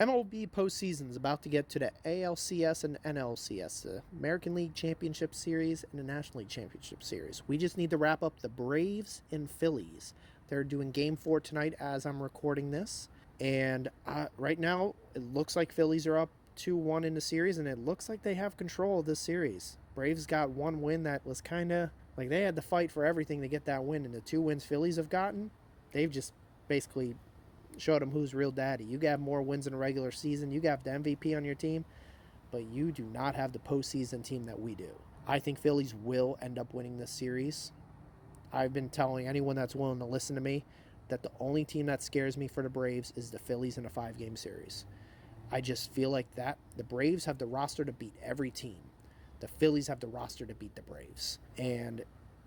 MLB postseason is about to get to the ALCS and NLCS, the American League Championship Series and the National League Championship Series. We just need to wrap up the Braves and Phillies. They're doing Game 4 tonight as I'm recording this. And right now, it looks like Phillies are up 2-1 in the series, and it looks like they have control of this series. Braves got one win that was kind of like they had to fight for everything to get that win, and the 2 wins Phillies have gotten, they've just basically showed them who's real daddy. You got more wins in a regular season. You got the MVP on your team, but you do not have the postseason team that we do. I think Phillies will end up winning this series. I've been telling anyone that's willing to listen to me that the only team that scares me for the Braves is the Phillies in a 5-game series. I just feel like that the Braves have the roster to beat every team. The Phillies have the roster to beat the Braves. And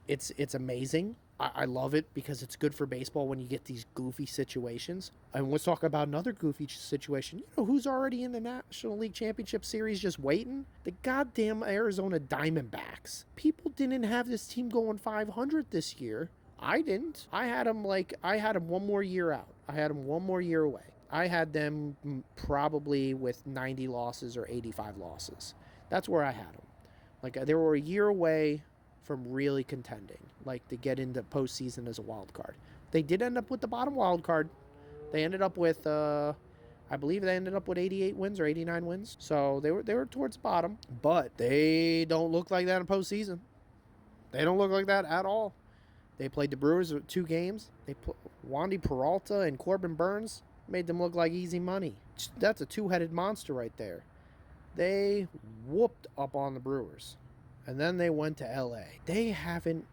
it's amazing. I love it because it's good for baseball when you get these goofy situations. And let's talk about another goofy situation. You know who's already in the National League Championship Series just waiting? The goddamn Arizona Diamondbacks. People didn't have this team going 500 this year. I didn't. I had them one more year out. I had them one more year away. I had them probably with 90 losses or 85 losses. That's where I had them. Like, they were a year away from really contending, like to get into postseason as a wild card. They did end up with the bottom wild card. They ended up with, I believe they ended up with 88 wins or 89 wins. So they were towards the bottom, but they don't look like that in postseason. They don't look like that at all. They played the Brewers 2 games. Wandy Peralta and Corbin Burns made them look like easy money. That's a 2-headed monster right there. They whooped up on the Brewers. And then they went to LA. They haven't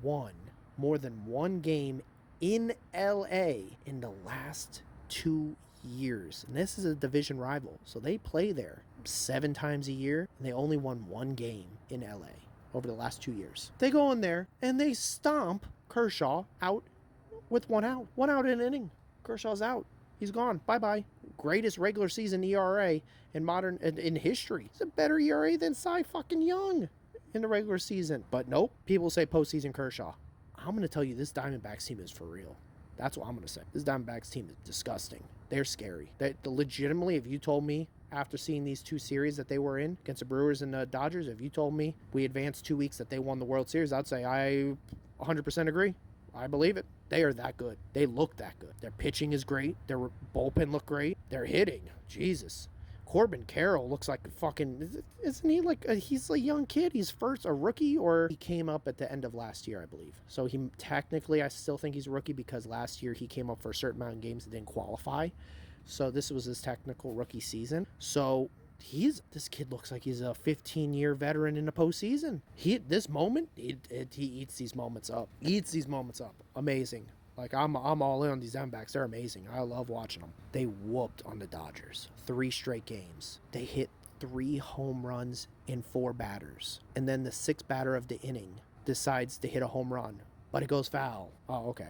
won more than 1 game in LA in the last 2 years. And this is a division rival. So they play there 7 times a year. And they only won 1 game in LA over the last 2 years. They go in there and they stomp Kershaw out with 1 out. 1 out in an inning. Kershaw's out. He's gone. Bye-bye. Greatest regular season ERA in history. It's a better ERA than Cy fucking Young in the regular season. But nope, people say postseason Kershaw. I'm going to tell you, this Diamondbacks team is for real. That's what I'm going to say. This Diamondbacks team is disgusting. They're scary. Legitimately, if you told me after seeing these 2 series that they were in against the Brewers and the Dodgers, if you told me we advanced 2 weeks that they won the World Series, I'd say I 100% agree. I believe it. They are that good. They look that good. Their pitching is great. Their bullpen look great. They're hitting. Jesus. Corbin Carroll looks like fucking... Isn't he like... he's a young kid. He's first a rookie, or he came up at the end of last year, I believe. So he technically, I still think he's a rookie because last year he came up for a certain amount of games and didn't qualify. So this was his technical rookie season. So this kid looks like he's a 15-year veteran in the postseason. He eats these moments up. Amazing. Like, I'm all in on these Diamondbacks. They're amazing. I love watching them. They whooped on the Dodgers 3 straight games. They hit 3 home runs in 4 batters. And then the 6th batter of the inning decides to hit a home run, but it goes foul. Oh, okay.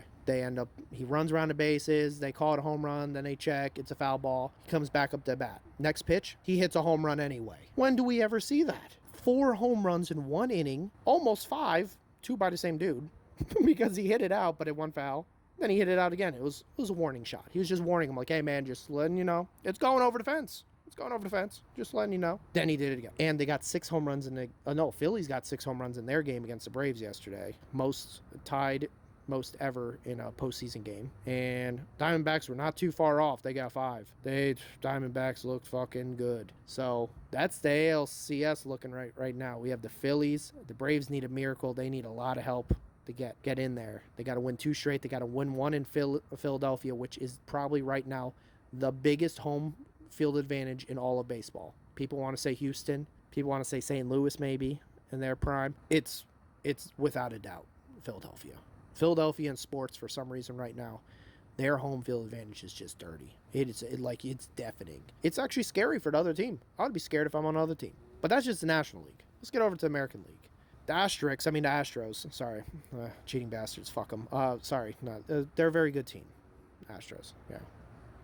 He runs around the bases, they call it a home run, then they check, it's a foul ball. He comes back up to bat. Next pitch, he hits a home run anyway. When do we ever see that? 4 home runs in 1 inning, almost 5, 2 by the same dude, because he hit it out, but it went foul. Then he hit it out again. It was a warning shot. He was just warning him, like, hey man, just letting you know, it's going over the fence. Just letting you know. Then he did it again. And they got 6 home runs Phillies got 6 home runs in their game against the Braves yesterday. Most ever in a postseason game. And Diamondbacks were not too far off. They got 5. Diamondbacks looked fucking good. So that's the ALCS looking right now. We have the Phillies. The Braves need a miracle. They need a lot of help to get in there. They got to win 2 straight. They got to win 1 in Philadelphia, which is probably right now the biggest home field advantage in all of baseball. People want to say Houston. People want to say St. Louis maybe in their prime. It's without a doubt Philadelphia. Philadelphia in sports, for some reason right now, their home field advantage is just dirty. It's deafening. It's actually scary for the other team. I would be scared if I'm on another team. But that's just the National League. Let's get over to the American League. The Astros. Sorry. Cheating bastards. Fuck them. Sorry. No, they're a very good team. Astros. Yeah.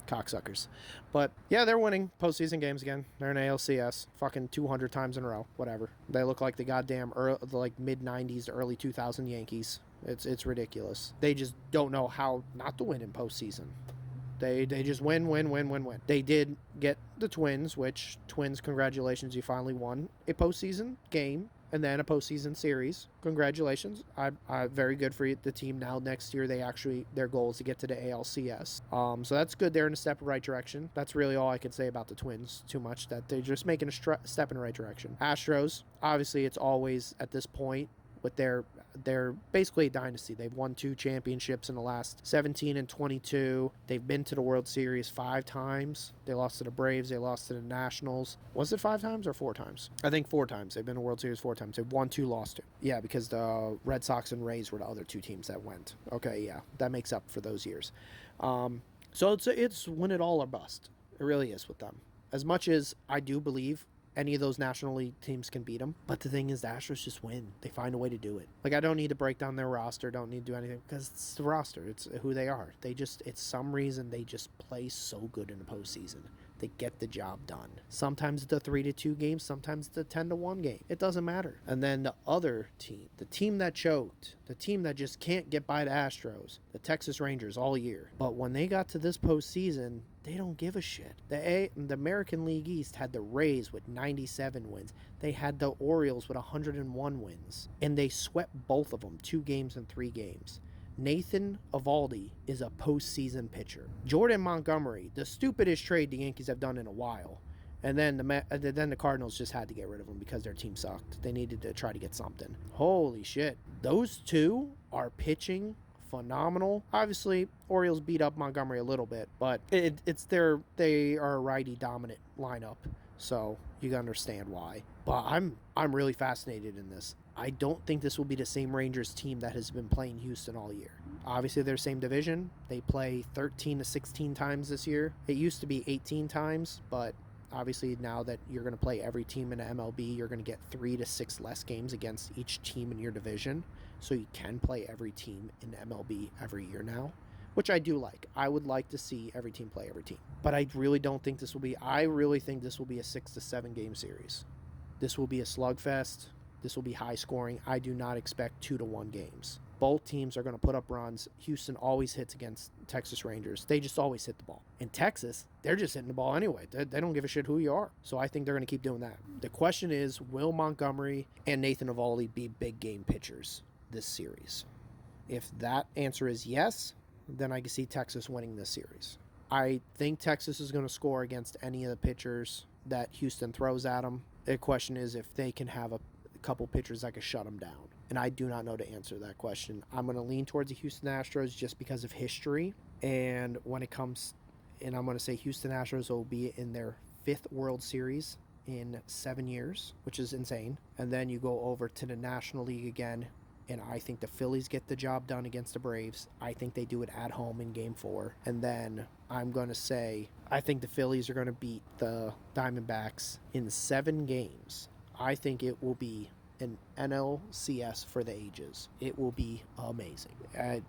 Cocksuckers. But, yeah, they're winning postseason games again. They're in ALCS. Fucking 200 times in a row. Whatever. They look like the goddamn mid-90s to early 2000 Yankees. It's ridiculous. They just don't know how not to win in postseason. They just win, win, win, win, win. They did get the Twins, which Twins, congratulations, you finally won a postseason game and then a postseason series. Congratulations. I very good for the team. Now next year their goal is to get to the ALCS. So that's good. They're in a step in the right direction. That's really all I can say about the Twins. Too much that they're just making a step in the right direction. Astros, obviously, it's always at this point with they're basically a dynasty. They've won 2 championships in the last 17 and 22. They've been to the World Series 5 times. They lost to the Braves. They lost to the Nationals. Was it 5 times or 4 times? I think 4 times. They've been to World Series 4 times. They've won 2, lost 2. Yeah, because the Red Sox and Rays were the other 2 teams that went. Okay, yeah, that makes up for those years. So it's win it all or bust. It really is with them. As much as I do believe any of those National League teams can beat them. But the thing is, the Astros just win. They find a way to do it. Like, I don't need to break down their roster. Don't need to do anything because it's the roster. It's who they are. It's some reason they just play so good in the postseason. They get the job done. Sometimes it's a 3-2 game. Sometimes it's a 10-1 game. It doesn't matter. And then the other team, the team that choked, the team that just can't get by the Astros, the Texas Rangers all year. But when they got to this postseason, they don't give a shit. The American League East had the Rays with 97 wins. They had the Orioles with 101 wins. And they swept both of them 2 games and 3 games. Nathan Eovaldi is a postseason pitcher. Jordan Montgomery, the stupidest trade the Yankees have done in a while. And then the Cardinals just had to get rid of him because their team sucked. They needed to try to get something. Holy shit. Those 2 are pitching phenomenal. Obviously, Orioles beat up Montgomery a little bit, but they are a righty dominant lineup. So you can understand why. But I'm really fascinated in this. I don't think this will be the same Rangers team that has been playing Houston all year. Obviously, they're same division. They play 13 to 16 times this year. It used to be 18 times, but obviously now that you're going to play every team in the MLB, you're going to get 3 to 6 less games against each team in your division. So you can play every team in MLB every year now, which I do like. I would like to see every team play every team. But I really don't think this will be... I really think this will be a 6 to 7 game series. This will be a slugfest. This will be high scoring. I do not expect 2-1 games. Both teams are going to put up runs. Houston always hits against Texas Rangers. They just always hit the ball. In Texas, they're just hitting the ball anyway. They don't give a shit who you are. So I think they're going to keep doing that. The question is, will Montgomery and Nathan Eovaldi be big game pitchers this series? If that answer is yes, then I can see Texas winning this series. I think Texas is going to score against any of the pitchers that Houston throws at them. The question is if they can have a couple pitchers that can shut them down. And I do not know to answer that question. I'm going to lean towards the Houston Astros just because of history. And when it comes, and I'm going to say Houston Astros will be in their 5th World Series in 7 years, which is insane. And then you go over to the National League again, and I think the Phillies get the job done against the Braves. I think they do it at home in Game 4. And then I'm going to say I think the Phillies are going to beat the Diamondbacks in 7 games. I think it will be an NLCS for the ages. It will be amazing. I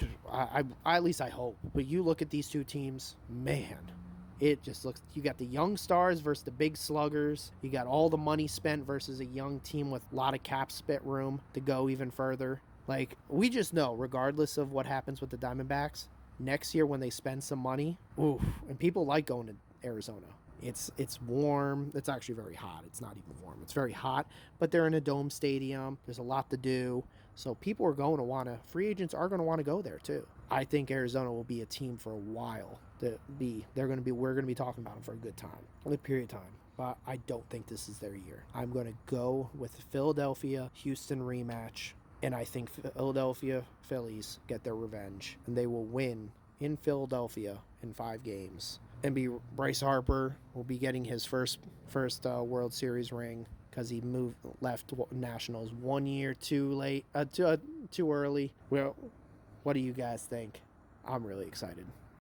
at least I hope. But you look at these 2 teams, man, it just looks... You got the young stars versus the big sluggers. You got all the money spent versus a young team with a lot of cap spit room to go even further. Like, we just know, regardless of what happens with the Diamondbacks, next year when they spend some money, oof, and people like going to Arizona. It's warm. It's actually very hot. It's not even warm. It's very hot, but they're in a dome stadium. There's a lot to do. So people are going to want to... Free agents are going to want to go there too. I think Arizona will be a team for a while. We're going to be talking about them for a good time, a period of time. But I don't think this is their year. I'm going to go with the Philadelphia-Houston rematch, and I think Philadelphia Phillies get their revenge, and they will win in Philadelphia in 5 games. And Bryce Harper will be getting his first World Series ring because he left Nationals 1 year too early. Well, what do you guys think? I'm really excited.